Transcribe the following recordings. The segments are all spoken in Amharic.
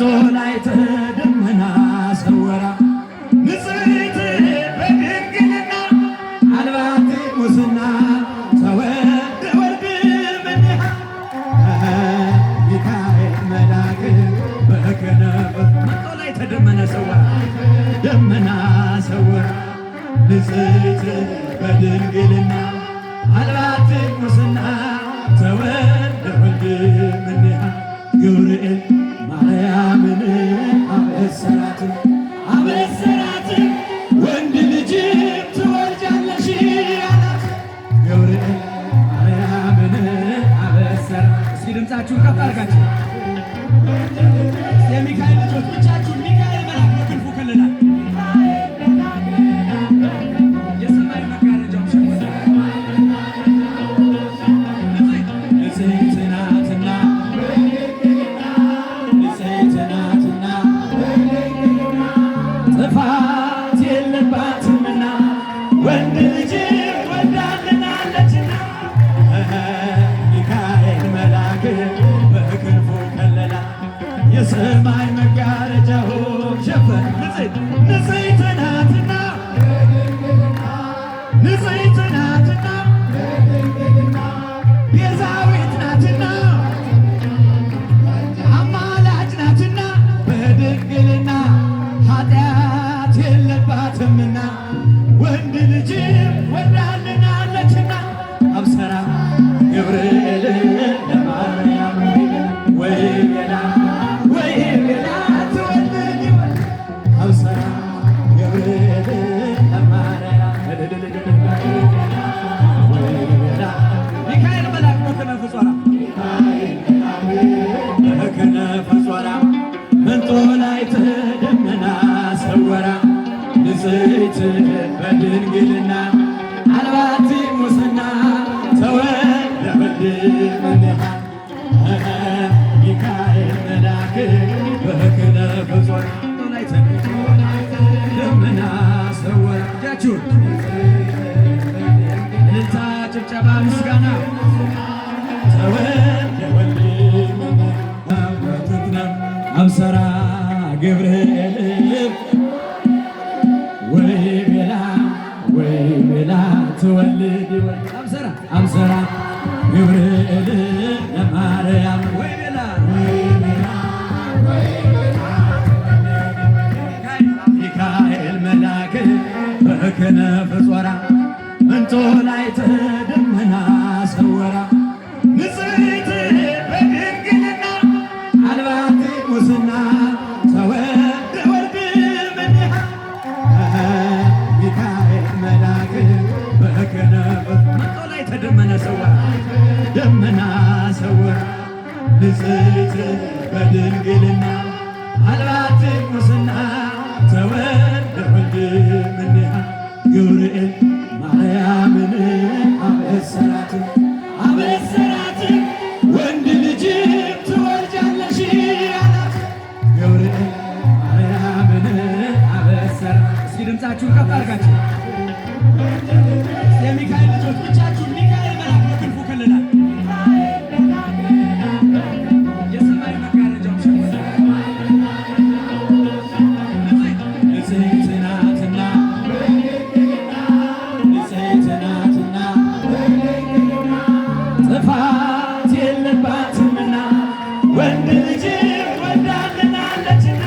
መንጦላዕተ ደመና ሰወራ ንጽሕት በድንግልና አልባቲ ሙስና ተወልደ ወልድ እምኔሃ ሚካኤል መልአክ በክነፍ መንጦላዕተ ደመና ሰወራ ደመና ሰወራ ንጽሕት በድንግልና አልባቲ ሙስና ተወልደ ወልድ እምኔሃ ገብርኤል ማርያምን አበሰራት ወንድ ልጅ ትወልጃለሽ አላት። ገብርኤል ማርያምን አበሰራት። እስኪ ድምፃችሁን ከፍ አድርጋችሁ የሚካኤል ልጆች ብቻችሁን ሚካኤል መልአክ በክንፉ ከለላት። የሰማይ መጋረጃው ሸፈነ ንጽሕት ናትና ጥፋት የለባትምና ወንድ ልጅ ወልዳልናለችና ሚካኤል መልአክ በክንፉ ከለላ የሰማይ መጋረጃው ሸፈነ። ንጽሕት ናትና ቤዛዊት ናትና አማላጅ ናትና በድንግልና ኃጢአት የለባትምና ወንድ ልጅ ወልዳልናለችና አብሰራ ገብርኤል ለማርያም ወይ ቤላ ትወልድ አብሰራ ገብርኤል ለማርያም ሚካኤል መልአክ በክነፍ ጾራ መንጦላዕተ ደመና ሰወራ ንጽሕት በድንግልና አልባቲ ሙስና ተወልደ ወልድ እምኔሃ ሚካኤል መልአክ በክነፍ ጾራ መንጦላዕተ ደመና ሰወራ። እጃችሁን እልልታ፣ ጭብጨባ፣ ምስጋና ተወልደ ወልድ አብሰራ ገብርኤል ወይ ቤላ ትወልድ አብሰራ ገብርኤል ለማርያም ወይ ቤላ ሚካኤል መልአክ በክነፍ ጾራ መንጦላዕተ ደመና ሰወራ ንጽሕት በድንግልና አልባቲ ሙስና ተወልደ ወልድ እምኔሃ ሚካኤል መልአክ በክነፍ መንጦላዕተ ደመና ሰወራ ንጽሕት በድንግልና አልባቲ ሙስና ተወልደ ወልድ እምኔሃ ገብርኤል ማርያምን አበሰራት ወንድ ልጅ ትወልጃለሽ አላት። ገብርኤል ማርያምን አበሰራት። እስኪ ድምፃችሁን ከፍ አድርጋችሁ የሚካኤል ልጆች ብቻችሁን ሚካኤል መልአክ በክንፉ ከለላት። የሰማይ መጋረጃው ሸፈነ ንጽሕት ናትና ጥፋት የለባትምና ወንድ ልጅ ወልዳልናለችና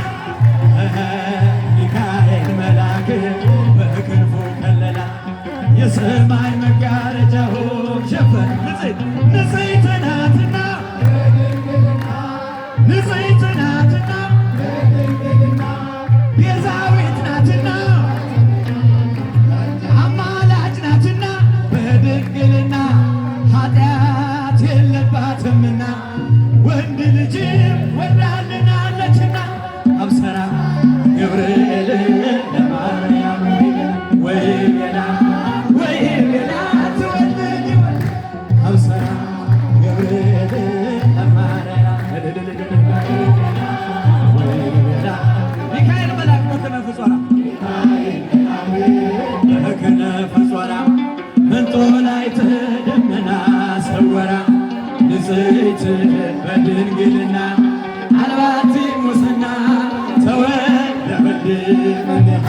ሚካኤል መልአክ በክንፉ ከለላ የሰማይ መጋረጃው ሸፈነ ንጽሕት ናትና ቤዛዊት ናትና አማላጅ ናትና በድንግልና ኃጢአት የለባትምና ወንድ ልጅ ወልዳልናለችና አብሰራ ገብርኤል ለማርያም ወይ ቤላ ትወልድ አብሰራ ገብርኤል ለማርያም ሚካኤል መልአክ በክነፍ ጾራ መንጦላዕተ ደመና ሰወራ ንጽሕት በድንግልና አልባቲ ሙስና መልሃ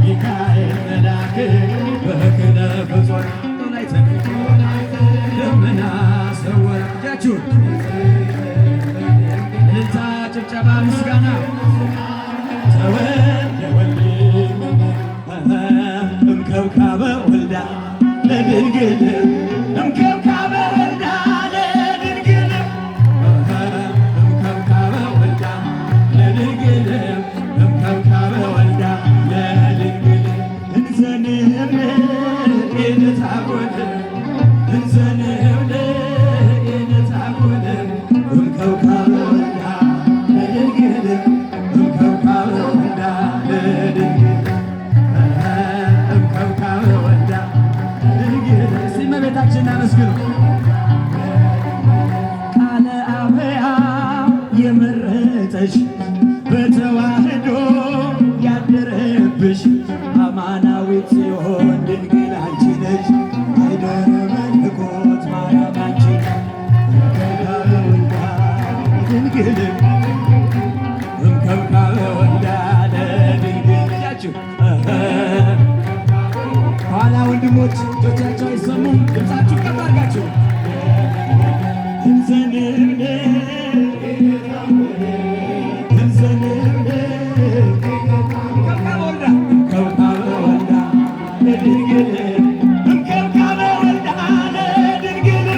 ሚካኤል መልአክ በክነፍ ዞር ላይ ተቀምጦ ደመና ሰወረ። እጃችሁን እልልታ፣ ጭብጨባ፣ ምስጋና ተወልደ ወልድ እምከብካበ ወልዳ ለድንግል እምከብካበ ወልዳ ለድንግል እምከብካበ ወልዳ ለድንግል እምከብካበ ወልዳ ለድንግል እንዘንብል ኢንታጐል እንዘንብል ኢንታጐል እምከብካበ ወልዳ ለድንግል እምከብካበ ወልዳ ለድንግል እምከብካበ ወልዳ ለድንግል። እስቲ እመቤታችንን አመስግኑ። ቃለ አብያ የመረጠሽ በተዋህዶ ያደረብሽ አማናዊት ጽዮን ድንግል አንቺ ነሽ። አይደረ መለኮት ማርያም አንቺ እምከብካበ ወልዳ ለድንግል እምከብካበ ወልዳ ለድንግል። እጃችሁ ኋላ ወንድሞች እጆቻቸው አይሰሙም። ድምፃችሁ ከፍ አድርጋችሁ እንዘንብል እንዘንብል እምከብካበ ወልዳ እምከብካበ ወልዳ ለድንግል እምከብካበ ወልዳ ለድንግል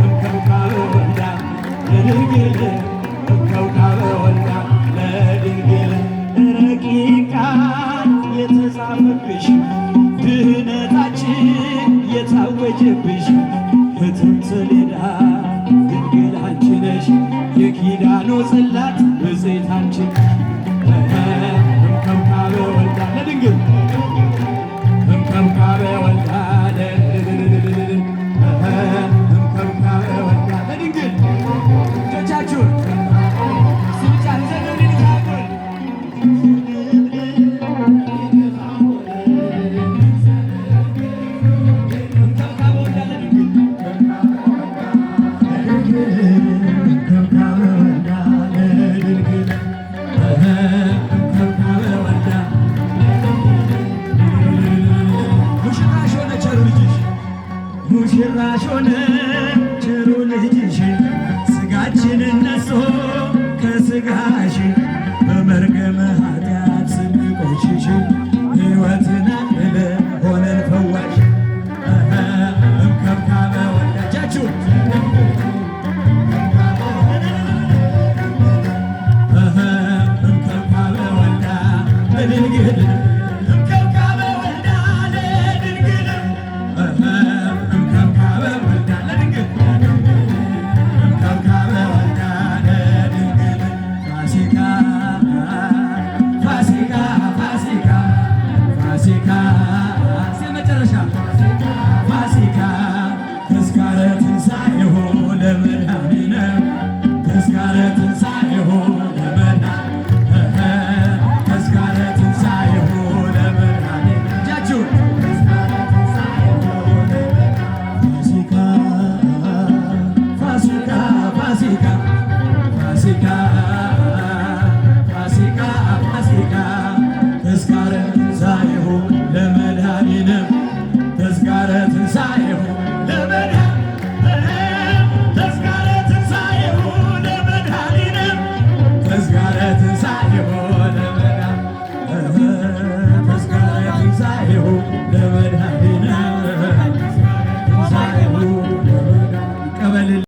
እምከብካበ ወልዳ ለድንግል እምከብካበ ወልዳ ለድንግል ረቂቅ ቃል የተጻፈብሽ ድህነታችን የታወጀብሽ ሕትም ሰሌዳ ድንግል አንቺ ነሽ። የኪዳኑ ጽላት ብፅዕት አንቺ እምከብካበ ወልዳ ለድንግል እምከብካበ ወልዳ ለድንግል እምከብካበ ወልዳ ለድንግል። እጆቻችሁን ስብጫ ዘመን ይዛጎል ሙሽራሽ ሆነ